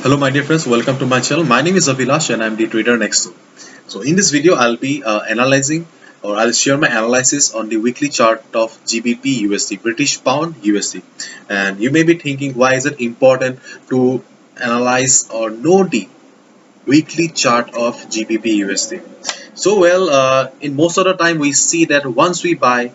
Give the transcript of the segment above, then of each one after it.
Hello my dear friends, welcome to my channel. My name is Abhilash and I'm the trader next door. So in this video I'll be analyzing or I'll share my analysis on the weekly chart of GBP USD, British Pound USD. And you may be thinking, why is it important to analyze or know the weekly chart of GBP USD? So in most of the time we see that once we buy,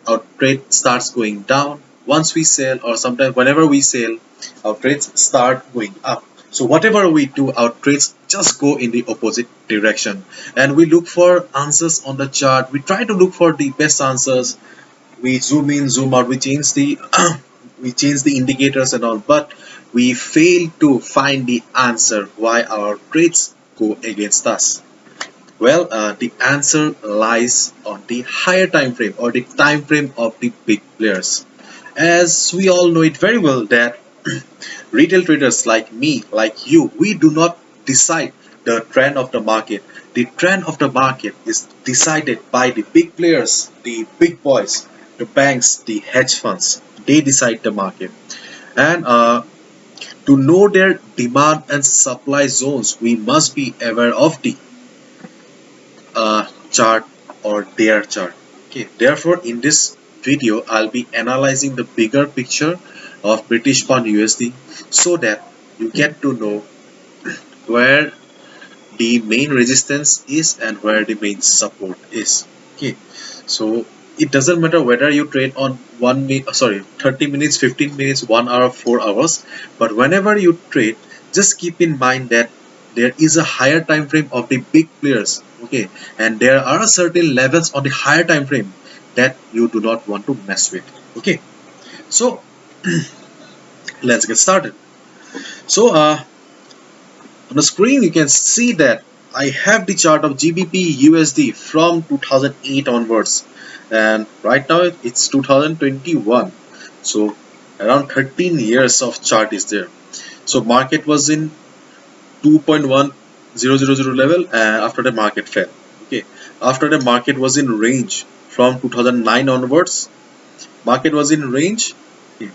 our trade starts going down. Once we sell, or sometimes whenever we sell, our trades start going up. So whatever we do, our trades just go in the opposite direction, and we look for answers on the chart. We try to look for the best answers. We zoom in, zoom out, we change the we change the indicators and all, but we fail to find the answer why our trades go against us. The answer lies on the higher time frame, or the time frame of the big players. As we all know it very well that retail traders like me, like you, we do not decide the trend of the market. The trend of the market is decided by the big players, the big boys, the banks, the hedge funds. They decide the market. And to know their demand and supply zones, we must be aware of the chart or their chart. Okay, therefore in this video I'll be analyzing the bigger picture of British Pound USD so that you get to know where the main resistance is and where the main support is. Okay, so it doesn't matter whether you trade on 30 minutes, 15 minutes, 1 hour, 4 hours, but whenever you trade, just keep in mind that there is a higher time frame of the big players. Okay, and there are certain levels on the higher time frame that you do not want to mess with. Okay, so let's get started. So on the screen you can see that I have the chart of GBP USD from 2008 onwards, and right now it's 2021, so around 13 years of chart is there. So market was in 2.1000 level, and after the market fell. Okay, after the market was in range from 2009 onwards, market was in range. Okay,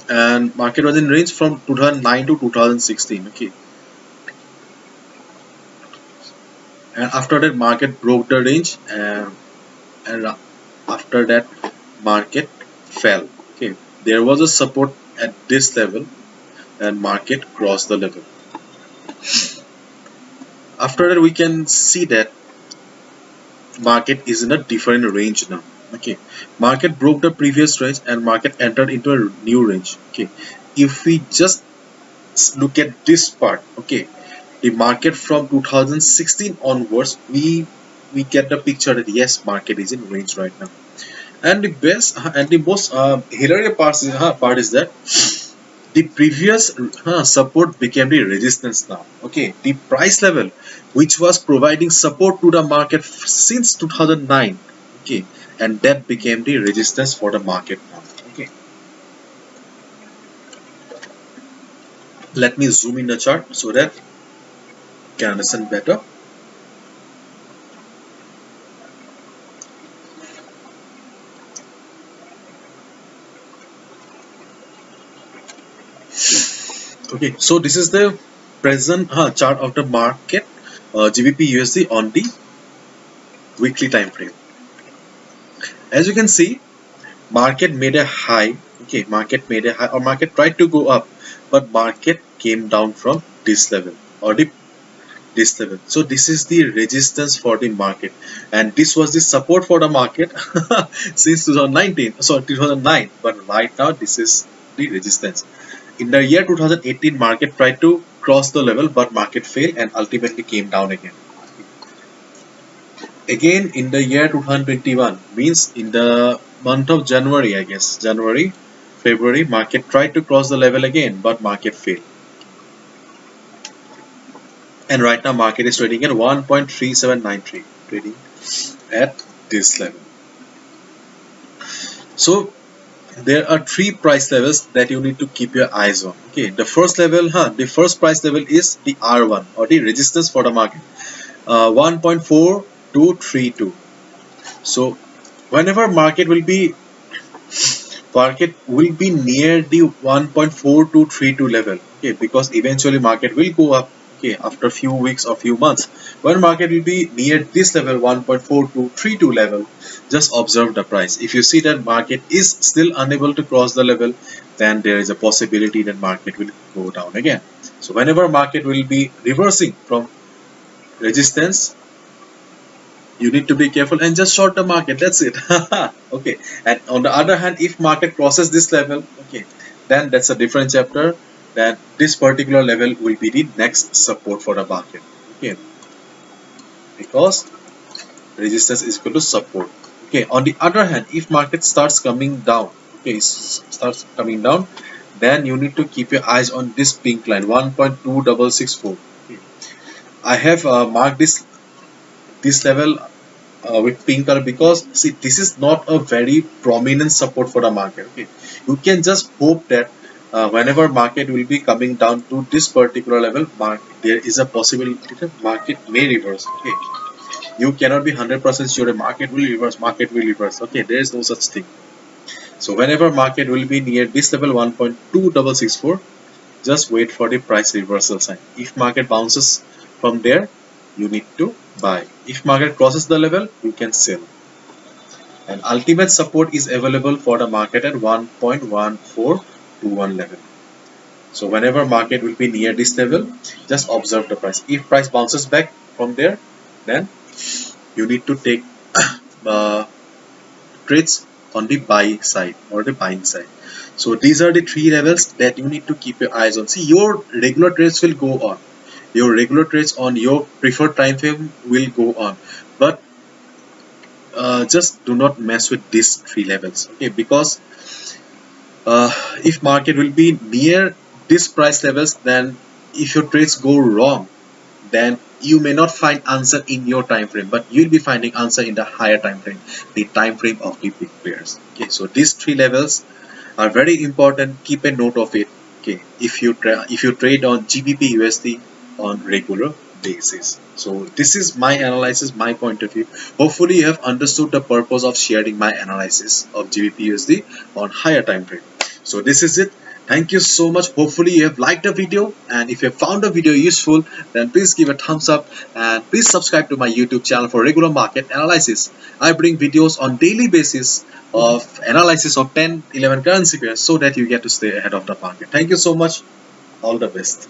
and market was in range from 2009 to 2016. Okay, and after that market broke the range, and after that market fell. Okay, there was a support at this level and market crossed the level. After that we can see that market is in a different range now. Okay, market broke the previous range and market entered into a new range. Okay, if we just look at this part, okay, the market from 2016 onwards, we get the picture that yes, market is in range right now. And the best and the most hilarious part is that the previous support became the resistance now. Okay, the price level which was providing support to the market since 2009. Okay, and that became the resistance for the market now. Okay, let me zoom in the chart so that you can understand better. Okay, so this is the present chart of the market, GBP USD on the weekly time frame. As you can see, market made a high. Okay, market made a high, or market tried to go up, but market came down from this level, or this level. So this is the resistance for the market, and this was the support for the market since 2019, sorry, 2009. But right now this is the resistance. In the year 2018, market tried to cross the level, but market failed and ultimately came down again. Again in the year 2021, means in the month of January, I guess January, February, market tried to cross the level again, but market failed. And right now market is trading at 1.3793, trading at this level. So there are three price levels that you need to keep your eyes on. Okay, the first level, the first price level is the R1, or the resistance for the market, 1.4232. So whenever market will be market will be near the 1.4232 level, okay, because eventually market will go up, okay, after few weeks or few months. When market will be near this level 1.4232 level, just observe the price. If you see that market is still unable to cross the level, then there is a possibility that market will go down again. So whenever market will be reversing from resistance, you need to be careful and just short the market. That's it. Okay. And on the other hand, if market crosses this level, okay, then that's a different chapter. Then this particular level will be the next support for the market. Okay, because resistance is equal to support. Okay. On the other hand, if market starts coming down, okay, starts coming down, then you need to keep your eyes on this pink line 1.2664. Okay. I have marked this level with pink color because see, this is not a very prominent support for the market. Okay, you can just hope that whenever market will be coming down to this particular level, there is a possibility that market may reverse. Okay, you cannot be 100% sure the market will reverse. Market will reverse. Okay, there is no such thing. So whenever market will be near this level 1.2664, just wait for the price reversal sign. If market bounces from there, you need to buy. If market crosses the level, you can sell. And ultimate support is available for the market at 1.1421 level. So whenever market will be near this level, just observe the price. If price bounces back from there, then you need to take uh, trades on the buy side or the buying side. So these are the three levels that you need to keep your eyes on. See, your regular trades will go on. Your regular trades on your preferred time frame will go on, but just do not mess with these three levels, okay, because uh, if market will be near these price levels, then if your trades go wrong, then you may not find answer in your time frame, but you'll be finding answer in the higher time frame, the time frame of the big players. Okay, so these three levels are very important. Keep a note of it. Okay, if you trade on GBP USD on regular basis. So this is my analysis, my point of view. Hopefully you have understood the purpose of sharing my analysis of GBP USD on higher time frame. So this is it. Thank you so much. Hopefully you have liked the video, and if you have found the video useful, then please give a thumbs up and please subscribe to my YouTube channel for regular market analysis. I bring videos on daily basis of analysis of 10, 11 currency pairs so that you get to stay ahead of the market. Thank you so much. All the best.